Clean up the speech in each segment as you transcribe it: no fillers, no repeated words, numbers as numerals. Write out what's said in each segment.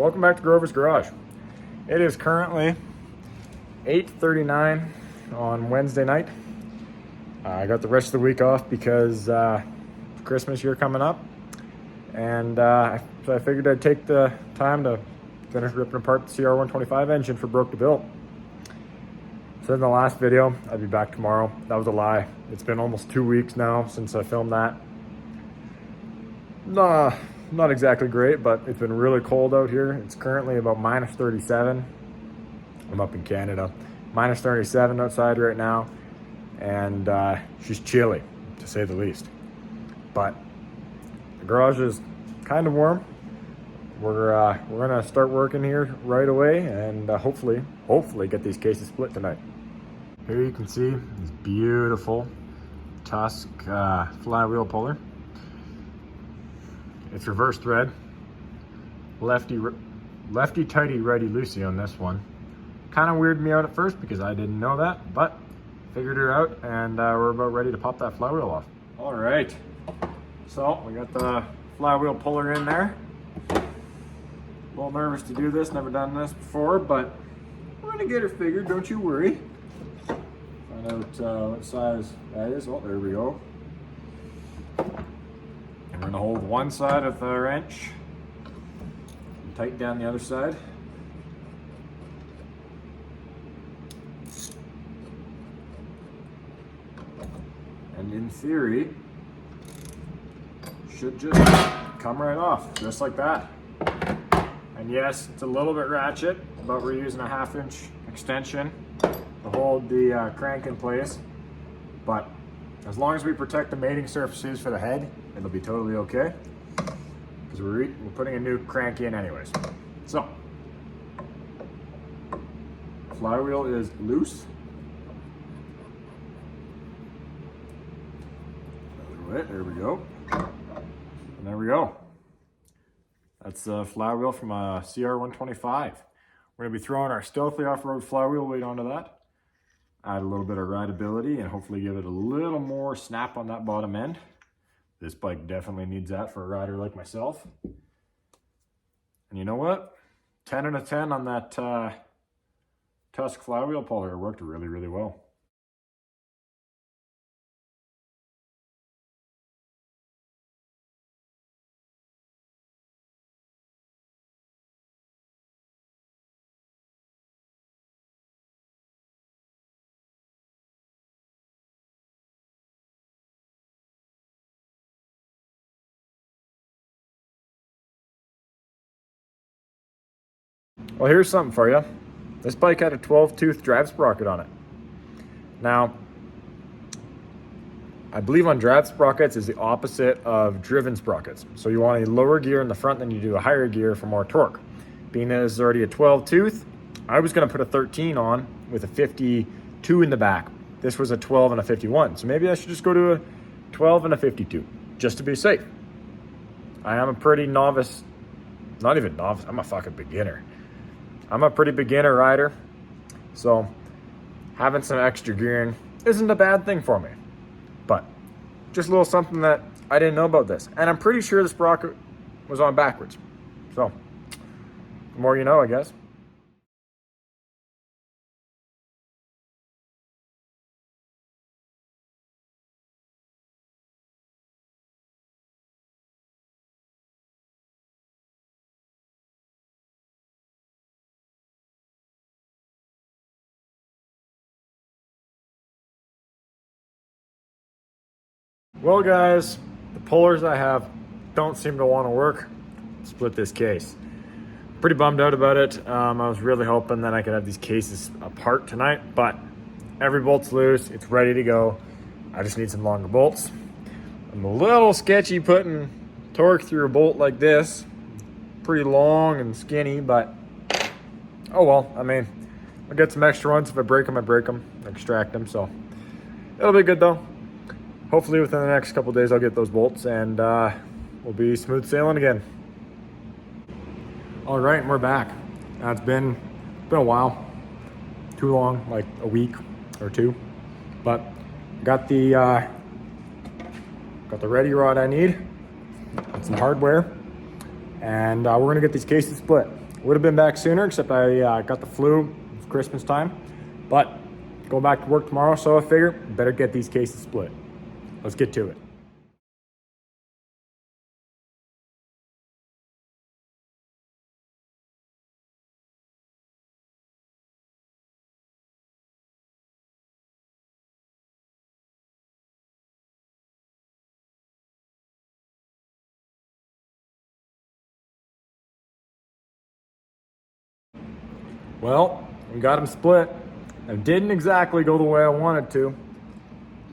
Welcome back to Grover's Garage. It is currently 8:39 on Wednesday night. I got the rest of the week off because Christmas year coming up, and so I figured I'd take the time to finish ripping apart the Cr125 engine for Broke to Build. So in the last video, I'd be back tomorrow. That was a lie. It's been almost 2 weeks now since I filmed that. Not exactly great, but it's been really cold out here. It's currently about minus 37. I'm up in Canada. Minus 37 outside right now, and she's chilly, to say the least. But the garage is kind of warm. We're gonna start working here right away, and hopefully get these cases split tonight. Here you can see this beautiful Tusk flywheel puller. It's reverse thread, lefty tighty, righty loosey on this one. Kind of weirded me out at first because I didn't know that, but figured it out, and we're about ready to pop that flywheel off. All right, so we got the flywheel puller in there. A little nervous to do this, never done this before, but we're gonna get her figured, don't you worry. Find out what size that is. Oh, there we go. We're gonna hold one side of the wrench and tighten down the other side. And in theory, should just come right off, just like that. And yes, it's a little bit ratchet, but we're using a 1/2 inch extension to hold the crank in place. But as long as we protect the mating surfaces for the head, it'll be totally okay, because we're putting a new crank in anyways. So, flywheel is loose. There we go. And there we go. That's the flywheel from a Cr125. We're gonna be throwing our stealthy off-road flywheel weight onto that. Add a little bit of rideability and hopefully give it a little more snap on that bottom end. This bike definitely needs that for a rider like myself. And you know what? 10 out of 10 on that Tusk flywheel puller. It worked really, really well. Well, here's something for you. This bike had a 12-tooth drive sprocket on it. Now, I believe on drive sprockets is the opposite of driven sprockets. So you want a lower gear in the front than you do a higher gear for more torque. Being that it's already a 12-tooth, I was gonna put a 13 on with a 52 in the back. This was a 12 and a 51. So maybe I should just go to a 12 and a 52, just to be safe. I am a pretty novice, not even novice, I'm a fucking beginner. I'm a pretty beginner rider, so having some extra gearing isn't a bad thing for me. But just a little something that I didn't know about this. And I'm pretty sure the sprocket was on backwards. So, the more you know, I guess. Well guys, the pullers I have don't seem to want to work. Split this case. Pretty bummed out about it. I was really hoping that I could have these cases apart tonight, but every bolt's loose, it's ready to go. I just need some longer bolts. I'm a little sketchy putting torque through a bolt like this. Pretty long and skinny, but oh well. I mean, I'll get some extra ones. If I break them, I break them, extract them, so it'll be good though. Hopefully within the next couple days I'll get those bolts, and we'll be smooth sailing again. All right, we're back. Now it's been a while, too long, like a week or two, but got the ready rod I need, got some hardware, and we're gonna get these cases split. Would have been back sooner, except I got the flu. It's Christmas time. But going back to work tomorrow, so I figure better get these cases split. Let's get to it. Well, we got them split. It didn't exactly go the way I wanted to.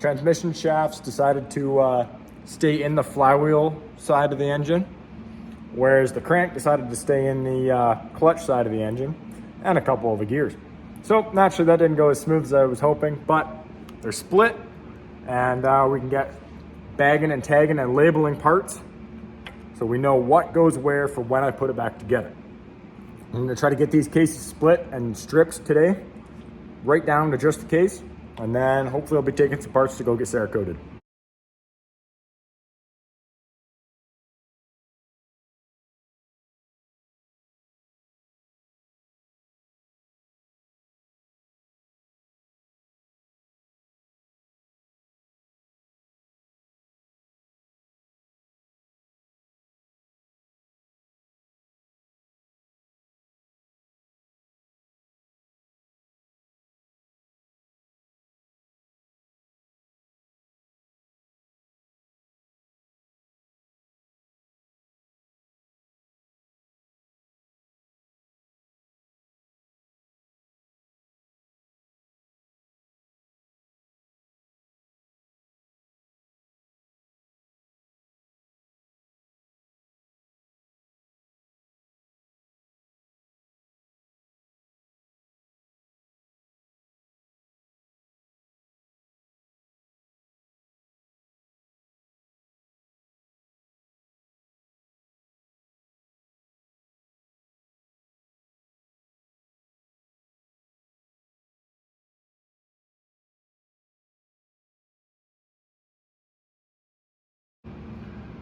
Transmission shafts decided to stay in the flywheel side of the engine, whereas the crank decided to stay in the clutch side of the engine and a couple of the gears. So naturally that didn't go as smooth as I was hoping, but they're split, and we can get bagging and tagging and labeling parts so we know what goes where for when I put it back together. I'm gonna try to get these cases split and stripped today, right down to just the case, and then hopefully I'll be taking some parts to go get Cerakoted.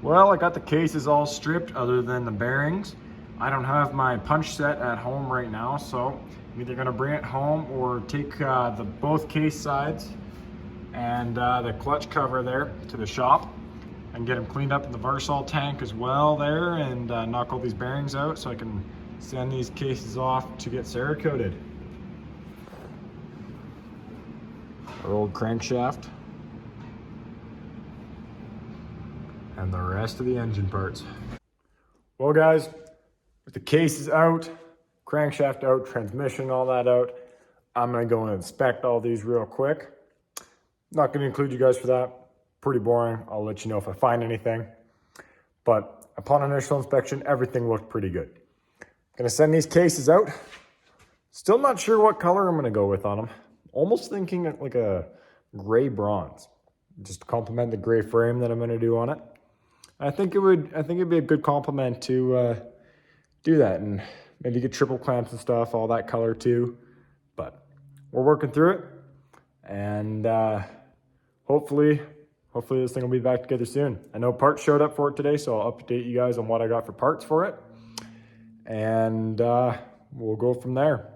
Well, I got the cases all stripped other than the bearings. I don't have my punch set at home right now, so I'm either gonna bring it home or take the both case sides and the clutch cover there to the shop and get them cleaned up in the Varsol tank as well there, and knock all these bearings out so I can send these cases off to get Cerakoted. Our old crankshaft. And the rest of the engine parts. Well guys, with the cases out, crankshaft out, transmission, all that out, I'm gonna go and inspect all these real quick. Not gonna include you guys for that. Pretty boring. I'll let you know if I find anything. But upon initial inspection, everything looked pretty good. Gonna send these cases out. Still not sure what color I'm gonna go with on them. Almost thinking like a gray bronze, just to complement the gray frame that I'm gonna do on it. I think it'd be a good compliment to do that, and maybe get triple clamps and stuff, all that color too. But we're working through it, and hopefully this thing will be back together soon. I know parts showed up for it today, so I'll update you guys on what I got for parts for it, and we'll go from there.